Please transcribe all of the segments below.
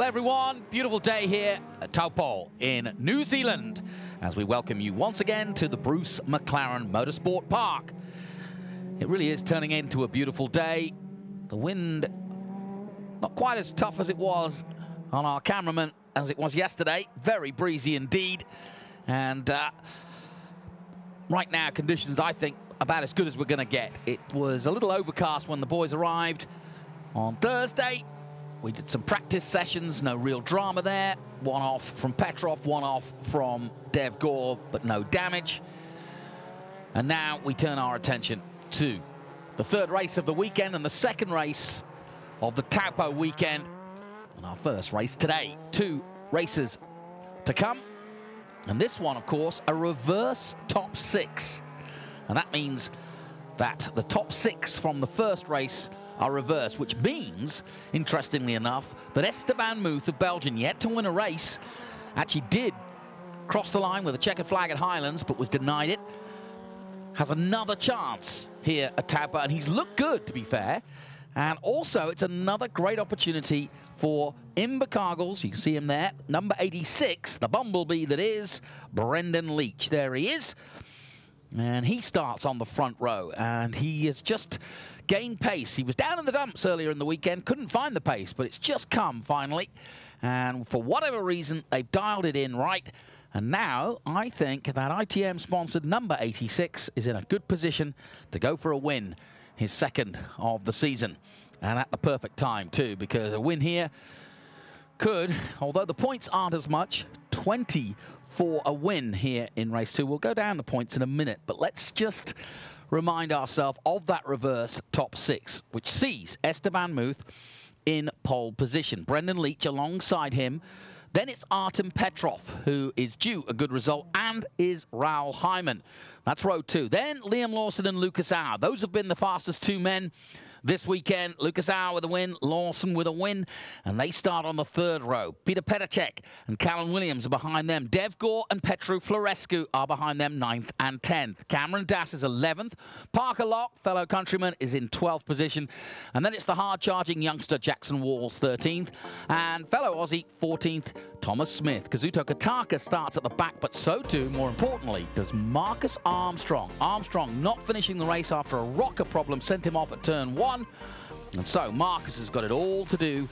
Hello everyone, beautiful day here at Taupo in New Zealand as we welcome you once again to the Bruce McLaren Motorsport Park. It really is turning into a beautiful day. The wind not quite as tough as it was on our cameraman as it was yesterday. Very breezy indeed. And right now conditions I think about as good as we're going to get. It was a little overcast when the boys arrived on Thursday. We did some practice sessions, no real drama there. One off from Petrov, one off from Dev Gore, but no damage. And now we turn our attention to the third race of the weekend and the second race of the Taupo weekend. And our first race today. 2 races to come. And this one, of course, a reverse top 6. And that means that the top 6 from the first race are reversed, which means, interestingly enough, that Estevan Muth of Belgium, yet to win a race, actually did cross the line with a checkered flag at Highlands, but was denied it, has another chance here at Taupo, and he's looked good, to be fair. And also, it's another great opportunity for Invercargill's, you can see him there, number 86, the bumblebee that is Brendan Leach. There he is. And he starts on the front row, and he has just gained pace. He was down in the dumps earlier in the weekend, couldn't find the pace, but it's just come finally. And for whatever reason, they've dialed it in right. And now I think that ITM-sponsored number 86 is in a good position to go for a win, his second of the season. And at the perfect time, too, because a win here could, although the points aren't as much, 20 for a win here in race 2. We'll go down the points in a minute, but let's just remind ourselves of that reverse top 6, which sees Estevan Muth in pole position. Brendan Leach alongside him. Then it's Artem Petrov, who is due a good result, and is Raoul Hyman. That's row 2. Then Liam Lawson and Lucas Auer. Those have been the fastest 2 men this weekend. Lucas Auer with a win, Lawson with a win, and they start on the 3rd row. Peter Petacek and Callum Williams are behind them. Dev Gore and Petru Florescu are behind them, 9th and 10th. Cameron Das is 11th. Parker Locke, fellow countryman, is in 12th position. And then it's the hard-charging youngster Jackson Walls, 13th. And fellow Aussie, 14th, Thomas Smith. Kazuto Kataka starts at the back, but so too, more importantly, does Marcus Armstrong. Armstrong not finishing the race after a rocker problem sent him off at turn 1. And so Marcus has got it all to do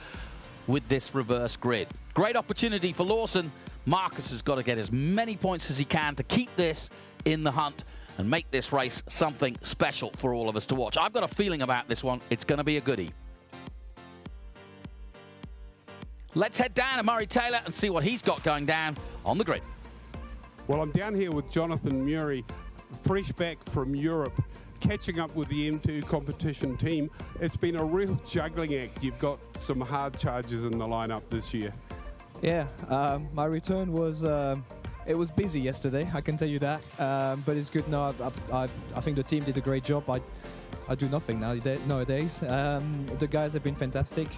with this reverse grid. Great opportunity for Lawson. Marcus has got to get as many points as he can to keep this in the hunt and make this race something special for all of us to watch. I've got a feeling about this one. It's going to be a goodie. Let's head down to Murray Taylor and see what he's got going down on the grid. Well, I'm down here with Jonathan Murray, fresh back from Europe, catching up with the M2 competition team. It's been a real juggling act. You've got some hard charges in the lineup this year. Yeah, my return was it was busy yesterday, I can tell you that, but it's good now. I think the team did a great job. I do nothing nowadays. The guys have been fantastic.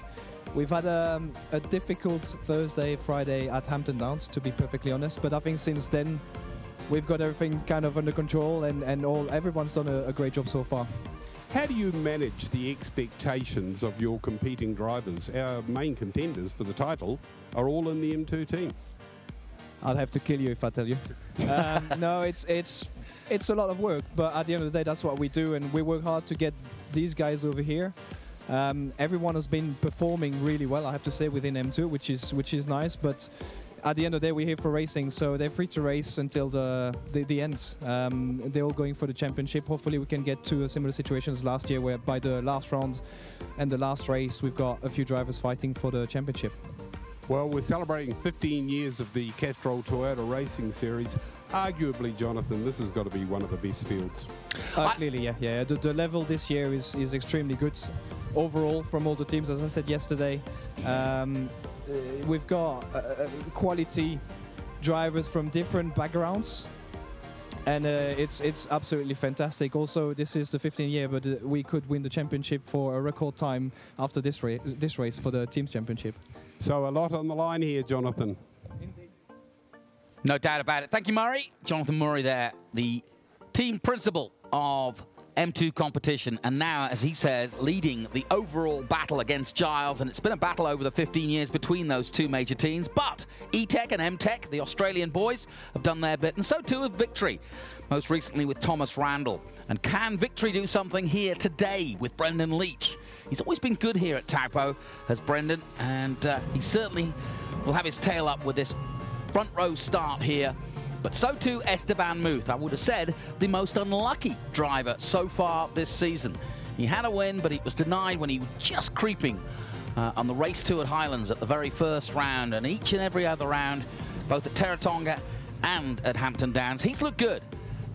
We've had a difficult Thursday, Friday at Hampton Downs, to be perfectly honest, but I think since then we've got everything kind of under control, and everyone's done a great job so far. How do you manage the expectations of your competing drivers? Our main contenders for the title are all in the M2 team. I'll have to kill you if I tell you. No, it's a lot of work, but at the end of the day, that's what we do, and we work hard to get these guys over here. Everyone has been performing really well, I have to say, within M2, which is nice, but at the end of the day, we're here for racing, so they're free to race until the end. They're all going for the championship. Hopefully we can get to a similar situation as last year, where by the last round and the last race, we've got a few drivers fighting for the championship. Well, we're celebrating 15 years of the Castrol Toyota Racing Series. Arguably, Jonathan, this has got to be one of the best fields. Clearly, yeah. The level this year is extremely good overall from all the teams. As I said yesterday, we've got quality drivers from different backgrounds, and it's absolutely fantastic. Also, this is the 15th year, but we could win the championship for a record time after this race for the teams championship. So a lot on the line here, Jonathan. Indeed. No doubt about it. Thank you, Murray. Jonathan Murray there, the team principal of M2 competition, and now, as he says, leading the overall battle against Giles, and it's been a battle over the 15 years between those two major teams, but E-Tech and M-Tech, the Australian boys, have done their bit, and so too have Victory, most recently with Thomas Randall. And can Victory do something here today with Brendan Leach? He's always been good here at Taupo, has Brendan, and he certainly will have his tail up with this front row start here. But so too Estevan Muth, I would have said the most unlucky driver so far this season. He had a win, but he was denied when he was just creeping on the race 2 at Highlands at the very first round, and each and every other round, both at Teretonga and at Hampton Downs. He's looked good,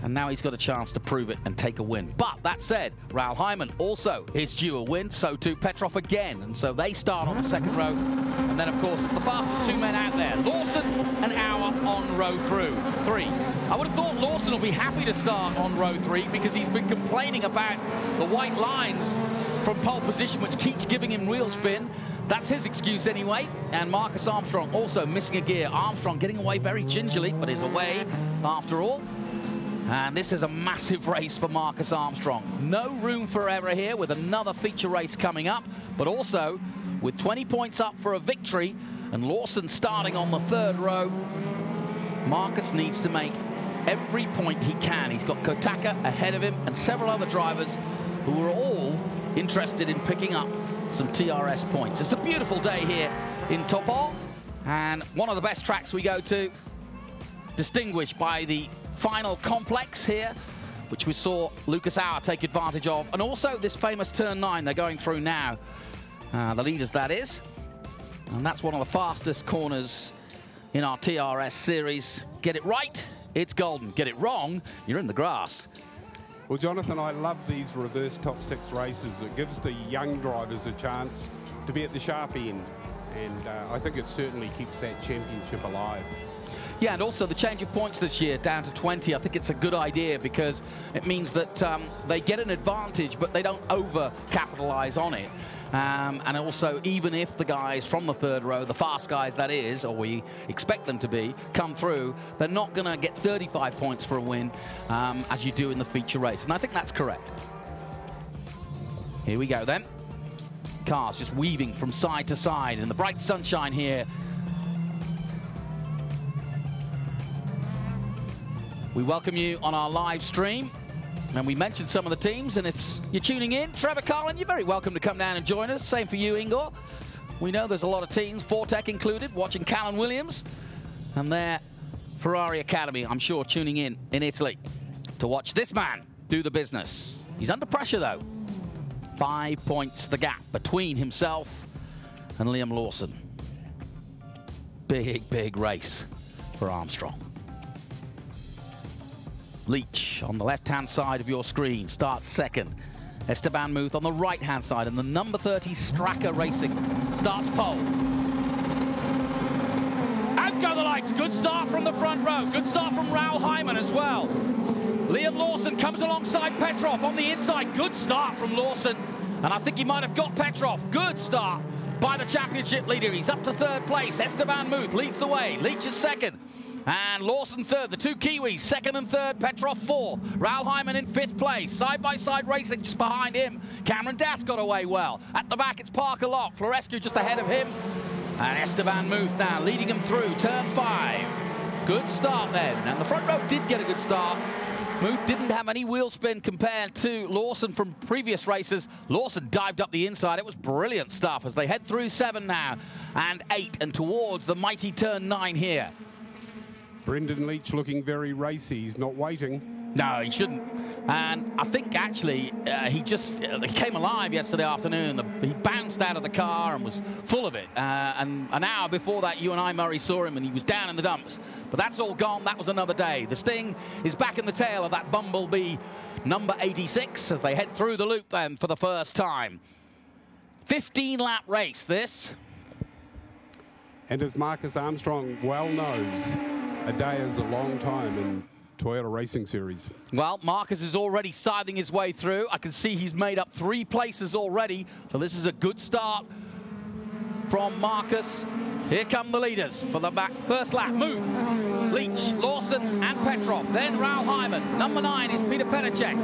and now he's got a chance to prove it and take a win. But that said, Raoul Hyman also is due a win, so too Petrov again, and so they start on the second row. And then, of course, it's the fastest two men out there. Lawson an hour on row 3. I would have thought Lawson will be happy to start on row 3 because he's been complaining about the white lines from pole position, which keeps giving him wheel spin. That's his excuse anyway. And Marcus Armstrong also missing a gear. Armstrong getting away very gingerly, but is away after all. And this is a massive race for Marcus Armstrong. No room for error here with another feature race coming up, but also with 20 points up for a victory and Lawson starting on the third row. Marcus needs to make every point he can. He's got Kotaka ahead of him and several other drivers who are all interested in picking up some TRS points. It's a beautiful day here in Taupo, and one of the best tracks we go to, distinguished by the final complex here, which we saw Lucas Auer take advantage of, and also this famous turn 9 they're going through now. The leaders, that is. And that's one of the fastest corners in our TRS series. Get it right, it's golden. Get it wrong, you're in the grass. Well, Jonathan, I love these reverse top 6 races. It gives the young drivers a chance to be at the sharp end, and I think it certainly keeps that championship alive. Yeah, and also the change of points this year down to 20. I think it's a good idea because it means that they get an advantage, but they don't over-capitalize on it. And also, even if the guys from the third row, the fast guys that is, or we expect them to be, come through, they're not going to get 35 points for a win as you do in the feature race. And I think that's correct. Here we go then. Cars just weaving from side to side in the bright sunshine here. We welcome you on our live stream, and we mentioned some of the teams, and if you're tuning in, Trevor Carlin, you're very welcome to come down and join us. Same for you, Ingor. We know there's a lot of teams, Fortec included, watching Callan Williams and their Ferrari Academy, I'm sure, tuning in Italy to watch this man do the business. He's under pressure, though. 5 points the gap between himself and Liam Lawson. Big, big race for Armstrong. Leach on the left-hand side of your screen starts second. Esteban Muth on the right-hand side, and the number 30 Straka Racing starts pole. Out go the lights. Good start from the front row. Good start from Raoul Hyman as well. Liam Lawson comes alongside Petrov on the inside. Good start from Lawson, and I think he might have got Petrov. Good start by the championship leader. He's up to third place. Esteban Muth leads the way. Leach is second. And Lawson third, the two Kiwis, second and third, Petrov fourth. Raoul Hyman in fifth place, side-by-side racing just behind him. Cameron Das got away well. At the back, it's Parker Locke, Florescu just ahead of him. And Esteban Muth now leading him through turn 5. Good start then, and the front row did get a good start. Muth didn't have any wheel spin compared to Lawson from previous races. Lawson dived up the inside. It was brilliant stuff as they head through 7 now, and 8, and towards the mighty turn 9 here. Brendan Leach looking very racy. He's not waiting. No, he shouldn't. And I think actually he came alive yesterday afternoon. He bounced out of the car and was full of it. And an hour before that, you and I, Murray, saw him and he was down in the dumps. But that's all gone. That was another day. The Sting is back in the tail of that Bumblebee number 86 as they head through the loop then for the first time. 15-lap race, this. And as Marcus Armstrong well knows, a day is a long time in Toyota Racing Series. Well, Marcus is already scything his way through. I can see he's made up 3 places already. So this is a good start from Marcus. Here come the leaders for the back. First lap, Muth, Leach, Lawson and Petrov. Then Raoul Hyman. Number 9 is Peter Petacek.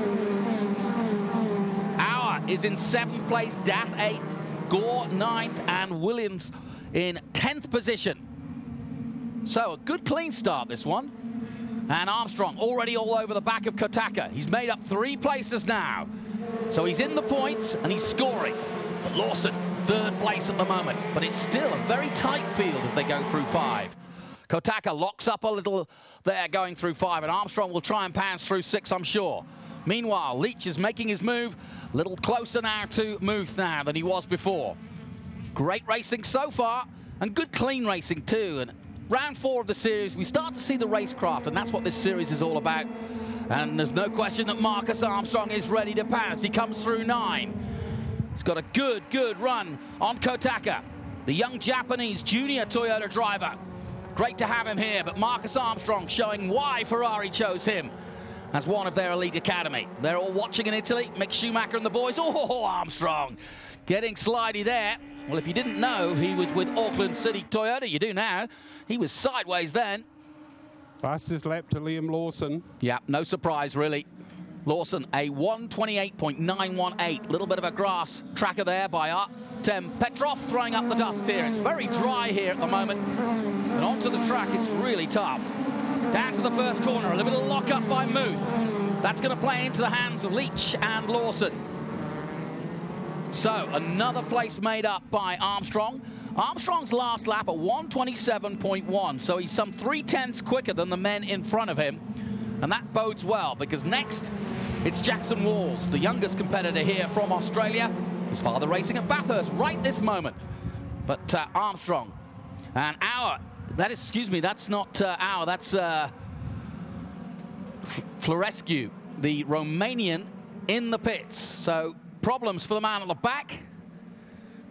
is in 7th place, Dath 8th, Gore 9th, and Williams in 10th position. So a good clean start, this one. And Armstrong already all over the back of Kotaka. He's made up 3 places now. So he's in the points and he's scoring. But Lawson, 3rd place at the moment. But it's still a very tight field as they go through 5. Kotaka locks up a little there going through 5, and Armstrong will try and pounce through 6, I'm sure. Meanwhile, Leach is making his move a little closer now to Muth now than he was before. Great racing so far, and good clean racing too. And round 4 of the series, we start to see the racecraft, and that's what this series is all about. And there's no question that Marcus Armstrong is ready to pounce. He comes through 9. He's got a good run on Kotaka, the young Japanese junior Toyota driver. Great to have him here, but Marcus Armstrong showing why Ferrari chose him as one of their elite academy. They're all watching in Italy. Mick Schumacher and the boys. Oh, Armstrong getting slidey there. Well, if you didn't know, he was with Auckland City Toyota. You do now. He was sideways then. Fastest lap to Liam Lawson. Yeah, no surprise, really. Lawson, a 1:28.918. Little bit of a grass tracker there by Artem Petrov, throwing up the dust here. It's very dry here at the moment. And onto the track, it's really tough. Down to the first corner, a little bit of lock up by Muth. That's going to play into the hands of Leach and Lawson. So, another place made up by Armstrong. Armstrong's last lap at 1:27.1, so he's some 3/10ths quicker than the men in front of him. And that bodes well, because next, it's Jackson Walls, the youngest competitor here from Australia. His father racing at Bathurst right this moment. But Armstrong and that's not that's Florescu, the Romanian, in the pits. So problems for the man at the back.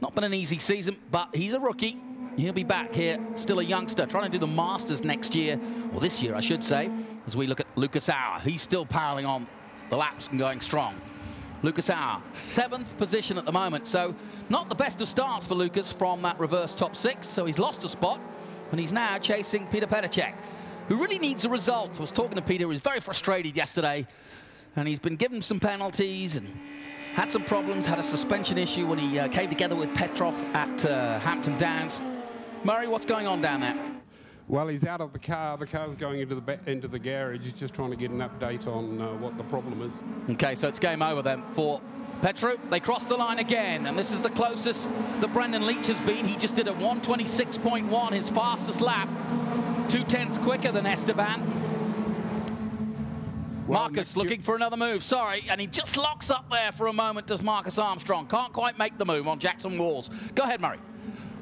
Not been an easy season, but he's a rookie. He'll be back here, still a youngster, trying to do the Masters next year, or this year, I should say, as we look at Lucas Auer. He's still piling on the laps and going strong. Lucas Auer, 7th position at the moment, so not the best of starts for Lucas from that reverse top 6, so he's lost a spot, and he's now chasing Peter Petacek, who really needs a result. I was talking to Peter, he was very frustrated yesterday, and he's been given some penalties and had some problems, had a suspension issue when he came together with Petrov at Hampton Downs. Murray, what's going on down there? Well, he's out of the car. The car's going into the garage. He's just trying to get an update on what the problem is. Okay, so it's game over then for Petru. They cross the line again, and this is the closest that Brendan Leach has been. He just did a 1:26.1, his fastest lap. 2/10ths quicker than Estevan. Well, Marcus looking for another move, sorry, and he just locks up there for a moment, does Marcus Armstrong. Can't quite make the move on Jackson Walls. Go ahead, Murray.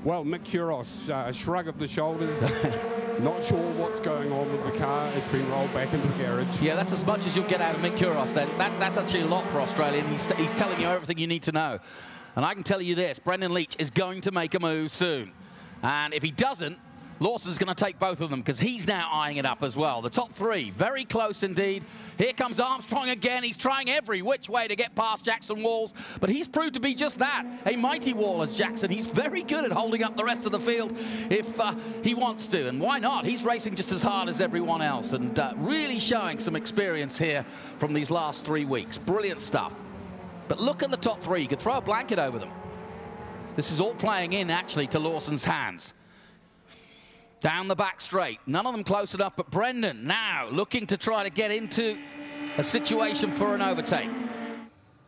Well, Mick Kuros, shrug of the shoulders, not sure what's going on with the car. It's been rolled back into the garage. Yeah, that's as much as you'll get out of Mick Kuros then. That's actually a lot for Australia, and he's telling you everything you need to know. And I can tell you this, Brendan Leach is going to make a move soon. And if he doesn't, Lawson's going to take both of them, because he's now eyeing it up as well. The top 3, very close indeed. Here comes Armstrong again. He's trying every which way to get past Jackson Walls, but he's proved to be just that, a mighty wall as Jackson. He's very good at holding up the rest of the field if he wants to, and why not? He's racing just as hard as everyone else, and really showing some experience here from these last 3 weeks. Brilliant stuff. But look at the top 3. You could throw a blanket over them. This is all playing in, actually, to Lawson's hands. Down the back straight, none of them close enough, but Brendan now looking to try to get into a situation for an overtake.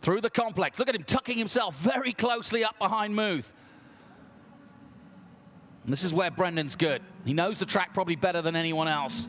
Through the complex, look at him tucking himself very closely up behind Muth. And this is where Brendan's good. He knows the track probably better than anyone else.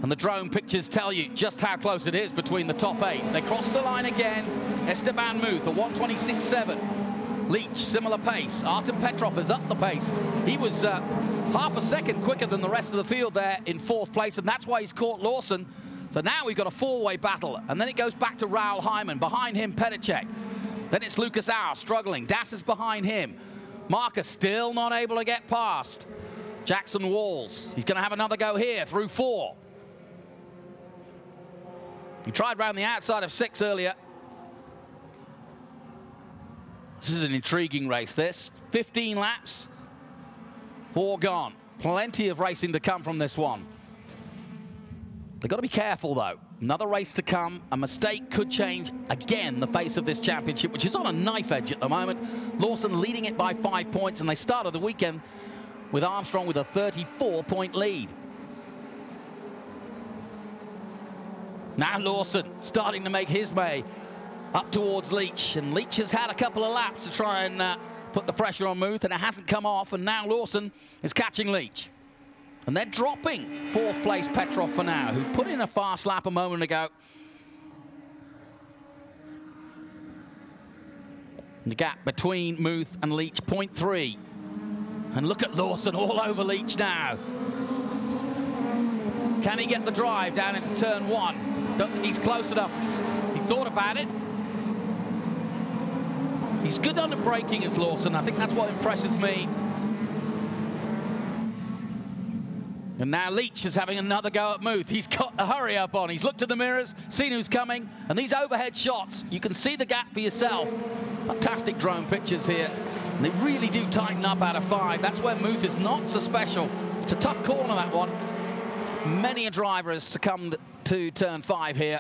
And the drone pictures tell you just how close it is between the top 8. They cross the line again. Esteban Muth, a 1:26.7. Leach, similar pace. Artem Petrov is up the pace. He was half a second quicker than the rest of the field there in 4th place, and that's why he's caught Lawson. So now we've got a 4-way battle, and then it goes back to Raoul Hyman. Behind him, Petacek. Then it's Lucas Auer struggling. Das is behind him. Marcus still not able to get past Jackson Walls. He's going to have another go here through 4. He tried round the outside of 6 earlier. This is an intriguing race, this. 15 laps, 4 gone. Plenty of racing to come from this one. They've got to be careful, though. Another race to come. A mistake could change, again, the face of this championship, which is on a knife edge at the moment. Lawson leading it by 5 points, and they started the weekend with Armstrong with a 34-point lead. Now Lawson starting to make his way up towards Leach, and Leach has had a couple of laps to try and put the pressure on Muth, and it hasn't come off, and now Lawson is catching Leach. And they're dropping fourth place Petrov for now, who put in a fast lap a moment ago. The gap between Muth and Leach, 0.3. And look at Lawson all over Leach now. Can he get the drive down into turn 1? Don't think he's close enough. He thought about it. He's good under braking as Lawson. I think that's what impresses me. And now Leach is having another go at Muth. He's got a hurry up on. He's looked at the mirrors, seen who's coming, and these overhead shots, you can see the gap for yourself. Fantastic drone pictures here. And they really do tighten up out of 5. That's where Muth is not so special. It's a tough corner, that one. Many a driver has succumbed to turn 5 here.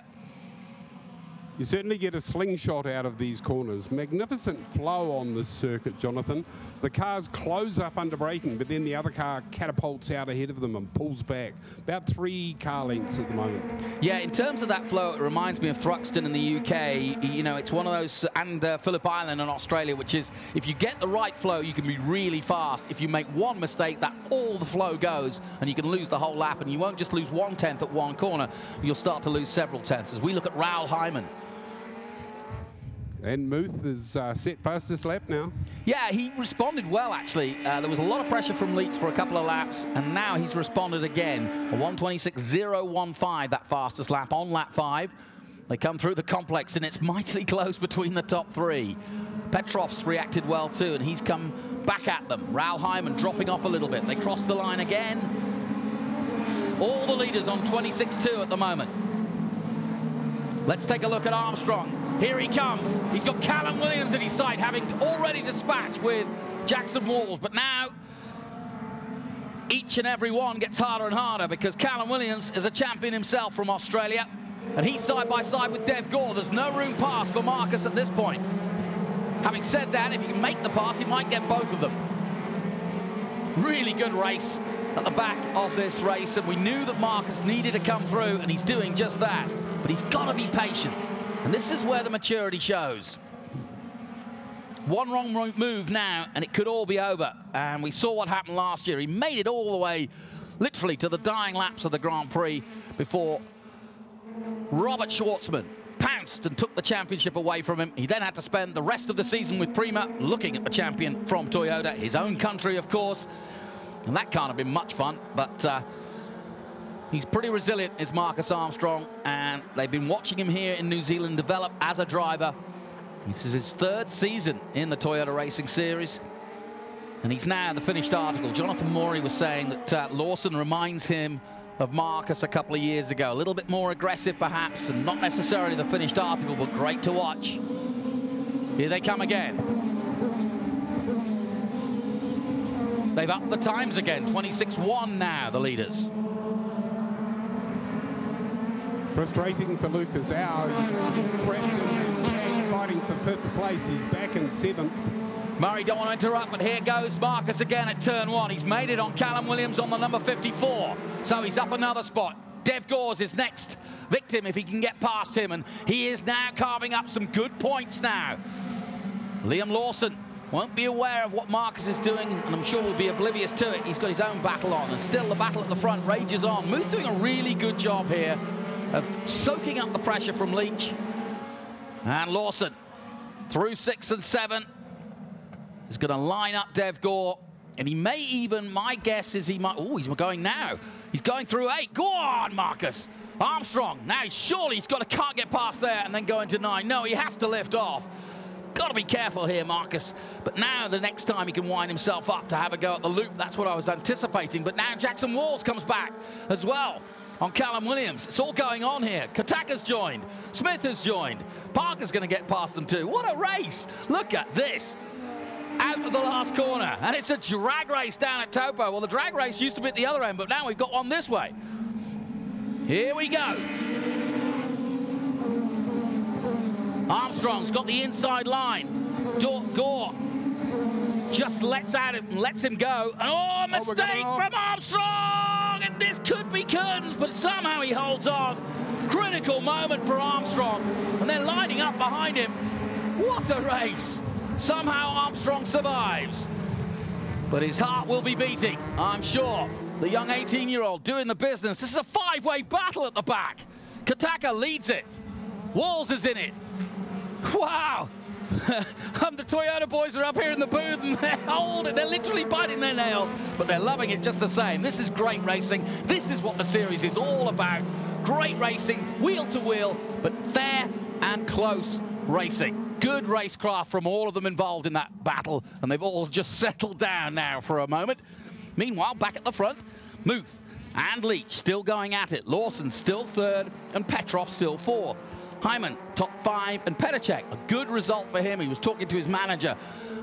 You certainly get a slingshot out of these corners. Magnificent flow on this circuit, Jonathan. The cars close up under braking, but then the other car catapults out ahead of them and pulls back. About 3 car lengths at the moment. Yeah, in terms of that flow, it reminds me of Thruxton in the UK. You know, it's one of those, and Phillip Island in Australia, which is, if you get the right flow, you can be really fast. If you make one mistake, that all the flow goes, and you can lose the whole lap, and you won't just lose 1/10 at one corner, you'll start to lose several tenths. As we look at Raoul Hyman. And Muth is set fastest lap now. Yeah, he responded well, actually. There was a lot of pressure from Leach for a couple of laps, and now he's responded again. A 1:26.015, that fastest lap on lap 5. They come through the complex, and it's mightily close between the top 3. Petrov's reacted well, too, and he's come back at them. Raoul Hyman dropping off a little bit. They cross the line again. All the leaders on 26.2 at the moment. Let's take a look at Armstrong. Here he comes. He's got Callum Williams in his sight, having already dispatched with Jackson Walls. But now, each and every one gets harder and harder, because Callum Williams is a champion himself from Australia. And he's side by side with Dev Gore. There's no room past for Marcus at this point. Having said that, if he can make the pass, he might get both of them. Really good race at the back of this race, and we knew that Marcus needed to come through, and he's doing just that. But he's got to be patient. And this is where the maturity shows. One wrong move now, and it could all be over. And we saw what happened last year. He made it all the way, literally, to the dying laps of the Grand Prix before Robert Schwartzman pounced and took the championship away from him. He then had to spend the rest of the season with Prima, looking at the champion from Toyota, his own country, of course. And that can't have been much fun, but he's pretty resilient, is Marcus Armstrong, and they've been watching him here in New Zealand develop as a driver. This is his 3rd season in the Toyota Racing Series, and he's now the finished article. Jonathan Morey was saying that Lawson reminds him of Marcus a couple of years ago. A little bit more aggressive, perhaps, and not necessarily the finished article, but great to watch. Here they come again. They've upped the times again, 26.1 now, the leaders. Frustrating for Lucas Au. He's fighting for 5th place. He's back in 7th. Murray don't want to interrupt, but here goes Marcus again at turn 1. He's made it on Callum Williams on the number 54. So he's up another spot. Dev Gore's his next victim if he can get past him, and he is now carving up some good points now. Liam Lawson won't be aware of what Marcus is doing, and I'm sure will be oblivious to it. He's got his own battle on, and still the battle at the front rages on. Muth doing a really good job here of soaking up the pressure from Leach. And Lawson through 6 and 7 is going to line up Dev Gore, and he may even, my guess is he might, oh, he's going now. He's going through 8. Go on, Marcus. Armstrong, now surely can't get past there and then go into 9. No, he has to lift off. Got to be careful here, Marcus. But now the next time he can wind himself up to have a go at the loop, that's what I was anticipating. But now Jackson Walls comes back as well on Callum Williams. It's all going on here. Kataka's joined. Smith has joined. Parker's going to get past them too. What a race. Look at this. Out of the last corner. And it's a drag race down at Taupo. Well, the drag race used to be at the other end, but now we've got one this way. Here we go. Armstrong's got the inside line. Gore just lets him go. And oh, mistake from Armstrong! And this could be curtains, but somehow he holds on. Critical moment for Armstrong. And they're lining up behind him. What a race! Somehow Armstrong survives. But his heart will be beating, I'm sure. The young 18-year-old doing the business. This is a five-way battle at the back. Kataka leads it. Walls is in it. Wow! The Toyota boys are up here in the booth and they're holding, they're literally biting their nails, but they're loving it just the same. This is great racing. This is what the series is all about. Great racing, wheel to wheel, but fair and close racing. Good racecraft from all of them involved in that battle, and they've all just settled down now for a moment. Meanwhile, back at the front, Muth and Leach still going at it. Lawson still third, and Petrov still fourth. Hyman, top 5, and Petacek, a good result for him. He was talking to his manager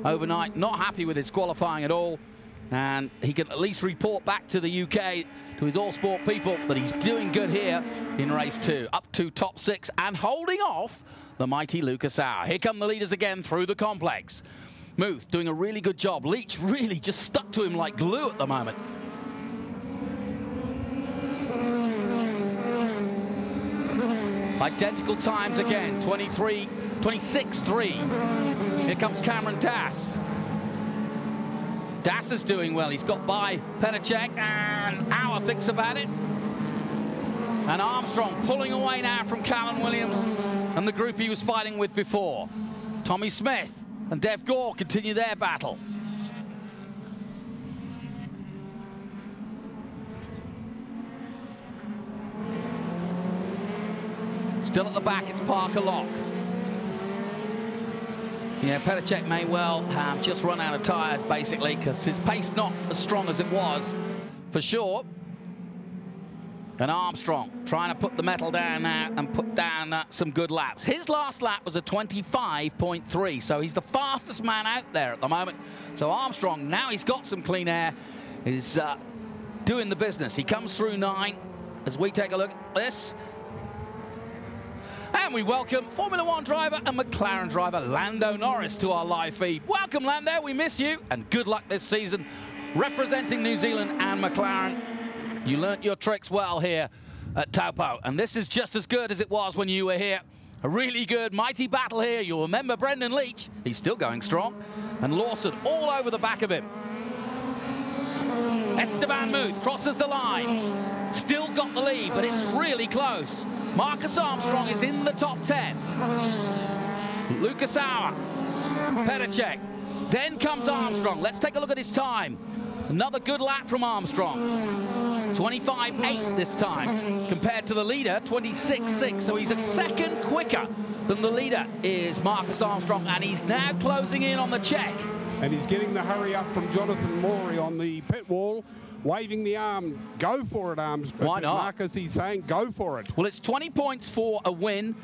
overnight, not happy with his qualifying at all. And he can at least report back to the UK, to his all-sport people, that he's doing good here in race 2. Up to top 6 and holding off the mighty Lucas Auer. Here come the leaders again through the complex. Muth doing a really good job. Leach really just stuck to him like glue at the moment. Identical times again, 26.3. Here comes Cameron Das. Das is doing well. He's got by Petacek, and Auer thinks about it. And Armstrong pulling away now from Callan Williams and the group he was fighting with before. Tommy Smith and Dev Gore continue their battle. Still at the back, it's Parker Lock. Yeah, Petacek may well have just run out of tyres, basically, because his pace not as strong as it was, for sure. And Armstrong trying to put the metal down now and put down some good laps. His last lap was a 25.3, so he's the fastest man out there at the moment. So Armstrong, now he's got some clean air, is doing the business. He comes through 9 as we take a look at this. And we welcome Formula 1 driver and McLaren driver Lando Norris to our live feed. Welcome, Lando, we miss you, and good luck this season representing New Zealand and McLaren. You learnt your tricks well here at Taupo, and this is just as good as it was when you were here. A really good, mighty battle here. You'll remember Brendan Leach, he's still going strong, and Lawson all over the back of him. Estevan Muth crosses the line, still got the lead, but it's really close. Marcus Armstrong is in the top 10. Lucas Auer, Petacek, then comes Armstrong. Let's take a look at his time. Another good lap from Armstrong. 25.8 this time, compared to the leader, 26.6. So he's a second quicker than the leader is Marcus Armstrong, and he's now closing in on the check. And he's getting the hurry up from Jonathan Maury on the pit wall, waving the arm. Go for it, Armstrong. Why not? Marcus, he's saying go for it. Well, it's 20 points for a win,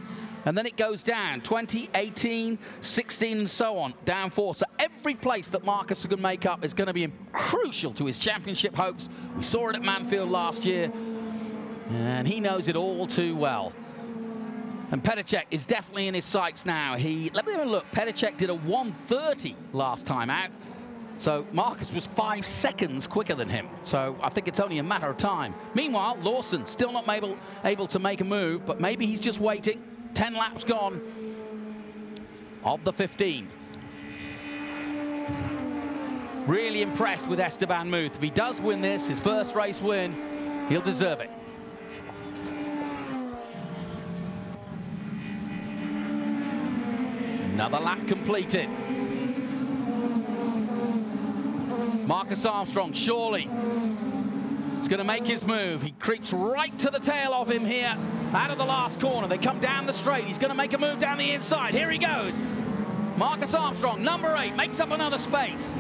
and then it goes down. 20, 18, 16, and so on, down 4. So every place that Marcus can make up is going to be crucial to his championship hopes. We saw it at Manfield last year, and he knows it all too well. And Petacek is definitely in his sights now. Let me have a look. Petacek did a 1:30 last time out. So Marcus was 5 seconds quicker than him. So I think it's only a matter of time. Meanwhile, Lawson still not able to make a move, but maybe he's just waiting. 10 laps gone of the 15. Really impressed with Esteban Muth. If he does win this, his first race win, he'll deserve it. Another lap completed. Marcus Armstrong, surely, is going to make his move. He creeps right to the tail of him here, out of the last corner. They come down the straight. He's going to make a move down the inside. Here he goes. Marcus Armstrong, number 8, makes up another space,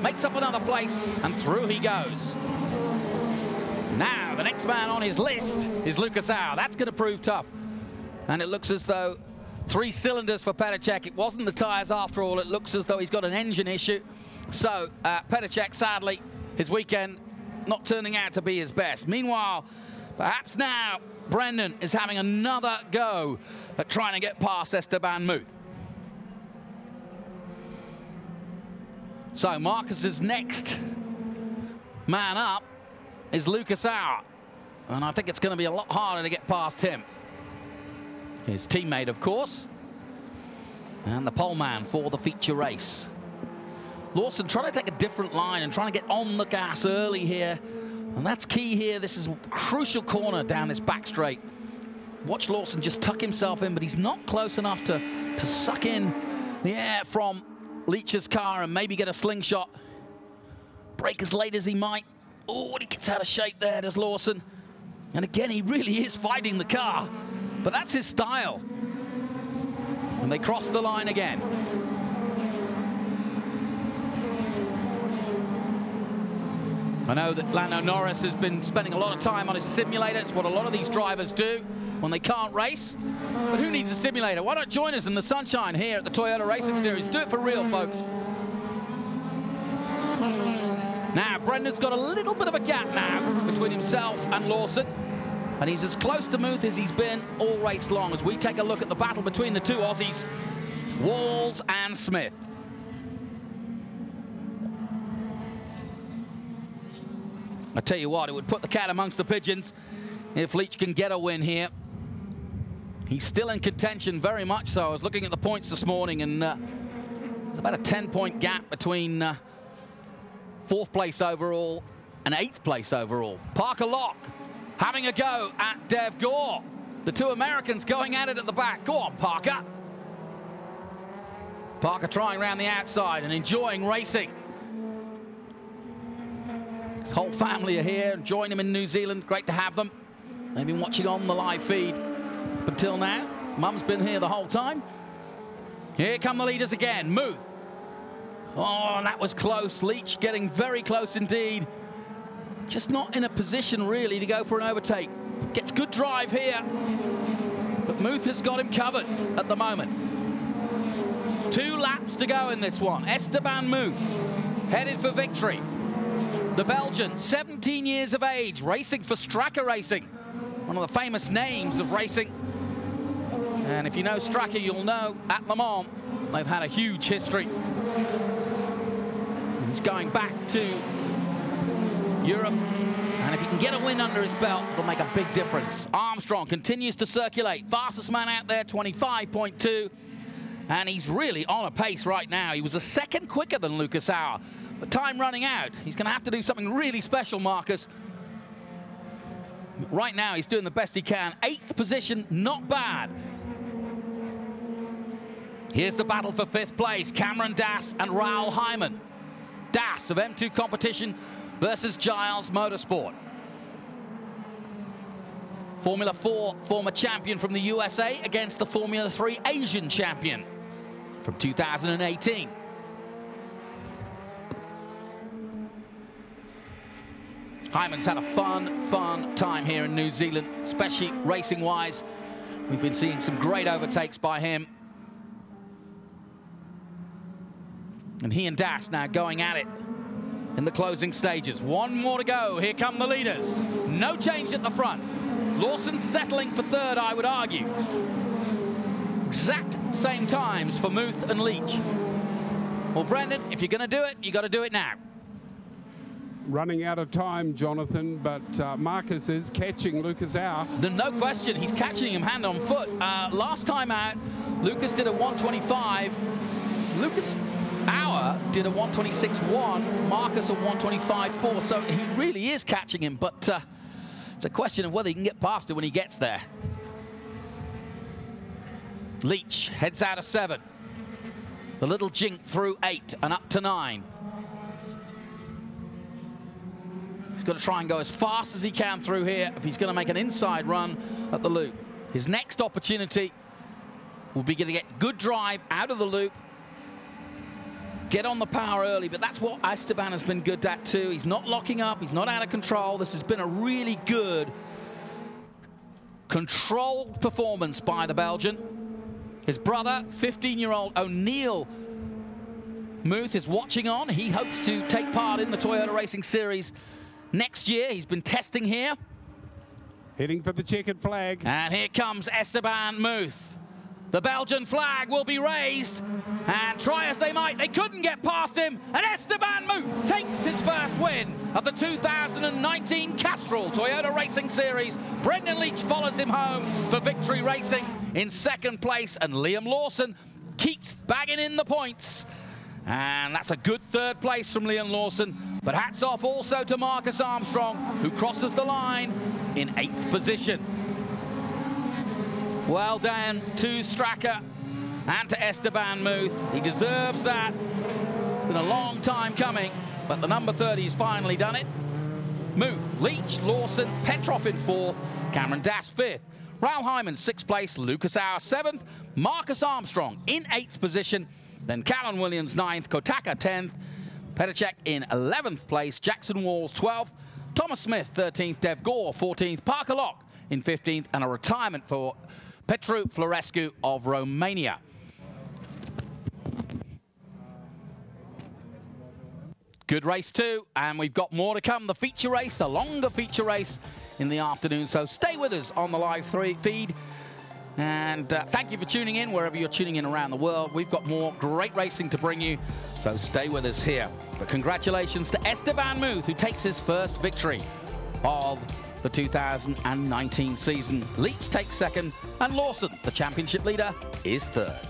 makes up another place, and through he goes. Now, the next man on his list is Lucas Auer. That's going to prove tough. And it looks as though 3 cylinders for Petacek. It wasn't the tyres after all. It looks as though he's got an engine issue. So Petacek, sadly, his weekend not turning out to be his best. Meanwhile, perhaps now Brendan is having another go at trying to get past Estevan Muth. So Marcus's next man up is Lucas Auer, and I think it's going to be a lot harder to get past him. His teammate, of course, and the pole man for the feature race. Lawson trying to take a different line and trying to get on the gas early here, and that's key here. This is a crucial corner down this back straight. Watch Lawson just tuck himself in, but he's not close enough to suck in the air from Leach's car and maybe get a slingshot. Brake as late as he might. Oh, and he gets out of shape there, does Lawson. And again, he really is fighting the car, but that's his style. And they cross the line again. I know that Lando Norris has been spending a lot of time on his simulator. It's what a lot of these drivers do when they can't race. But who needs a simulator? Why don't join us in the sunshine here at the Toyota Racing Series? Do it for real, folks. Now, Brendan's got a little bit of a gap now between himself and Lawson. And he's as close to Muth as he's been all race long, as we take a look at the battle between the two Aussies, Walls and Smith. I tell you what, it would put the cat amongst the pigeons if Leach can get a win here. He's still in contention, very much so. I was looking at the points this morning, and there's about a 10-point gap between 4th place overall and 8th place overall. Parker Locke having a go at Dev Gore. The two Americans going at it at the back. Go on, Parker. Parker trying around the outside and enjoying racing. His whole family are here and join him in New Zealand. Great to have them. They've been watching on the live feed up until now. Mum's been here the whole time. Here come the leaders again. Muth. Oh, that was close. Leach getting very close indeed. Just not in a position really to go for an overtake. Gets good drive here, but Muth has got him covered at the moment. 2 laps to go in this one. Estevan Muth headed for victory. The Belgian, 17 years of age, racing for Stracker Racing, one of the famous names of racing. And if you know Stracker, you'll know at Le Mans, they've had a huge history. And he's going back to Europe, and if he can get a win under his belt, it'll make a big difference. Armstrong continues to circulate. Fastest man out there, 25.2, and he's really on a pace right now. He was a second quicker than Lucas Auer. But time running out. He's going to have to do something really special, Marcus. Right now, he's doing the best he can. 8th position, not bad. Here's the battle for 5th place. Cameron Das and Raoul Hyman. Das of M2 Competition versus Giles Motorsport. Formula 4 former champion from the USA against the Formula 3 Asian champion from 2018. Hyman's had a fun time here in New Zealand, especially racing-wise. We've been seeing some great overtakes by him. And he and Das now going at it in the closing stages. 1 more to go. Here come the leaders. No change at the front. Lawson settling for 3rd, I would argue. Exact same times for Muth and Leach. Well, Brendan, if you're going to do it, you've got to do it now. Running out of time, Jonathan, but Marcus is catching Lucas Auer. No question, he's catching him hand on foot. Last time out, Lucas did a 125. Lucas Auer did a 126.1, Marcus a 125.4, so he really is catching him, but it's a question of whether he can get past it when he gets there. Leach heads out of 7. The little jink through 8 and up to 9. He's got to try and go as fast as he can through here if he's going to make an inside run at the loop. His next opportunity will be to get good drive out of the loop, get on the power early, but that's what Esteban has been good at too. He's not locking up, he's not out of control. This has been a really good, controlled performance by the Belgian. His brother, 15-year-old O'Neill Muth, is watching on. He hopes to take part in the Toyota Racing Series next year. He's been testing here. Heading for the checkered flag. And here comes Estevan Muth. The Belgian flag will be raised, and try as they might, they couldn't get past him, and Estevan Muth takes his first win of the 2019 Castrol Toyota Racing Series. Brendan Leach follows him home for Victory Racing in second place, and Liam Lawson keeps bagging in the points. And that's a good third place from Liam Lawson, but hats off also to Marcus Armstrong, who crosses the line in 8th position. Well done to Stracker and to Estevan Muth. He deserves that. It's been a long time coming, but the number 30's finally done it. Muth, Leach, Lawson, Petrov in 4th, Cameron Das 5th, Raul Hyman 6th place, Lucas Auer 7th, Marcus Armstrong in 8th position, then Callan Williams 9th, Kotaka 10th, Petacek in 11th place, Jackson Walls 12th, Thomas Smith 13th, Dev Gore 14th, Parker Locke in 15th, and a retirement for Petru Florescu of Romania. Good race too, and we've got more to come. The feature race, a longer feature race in the afternoon, so stay with us on the live feed. And thank you for tuning in wherever you're tuning in around the world. We've got more great racing to bring you, so stay with us here. But congratulations to Estevan Muth, who takes his first victory of the 2019 season. Leach takes second, and Lawson, the championship leader, is third.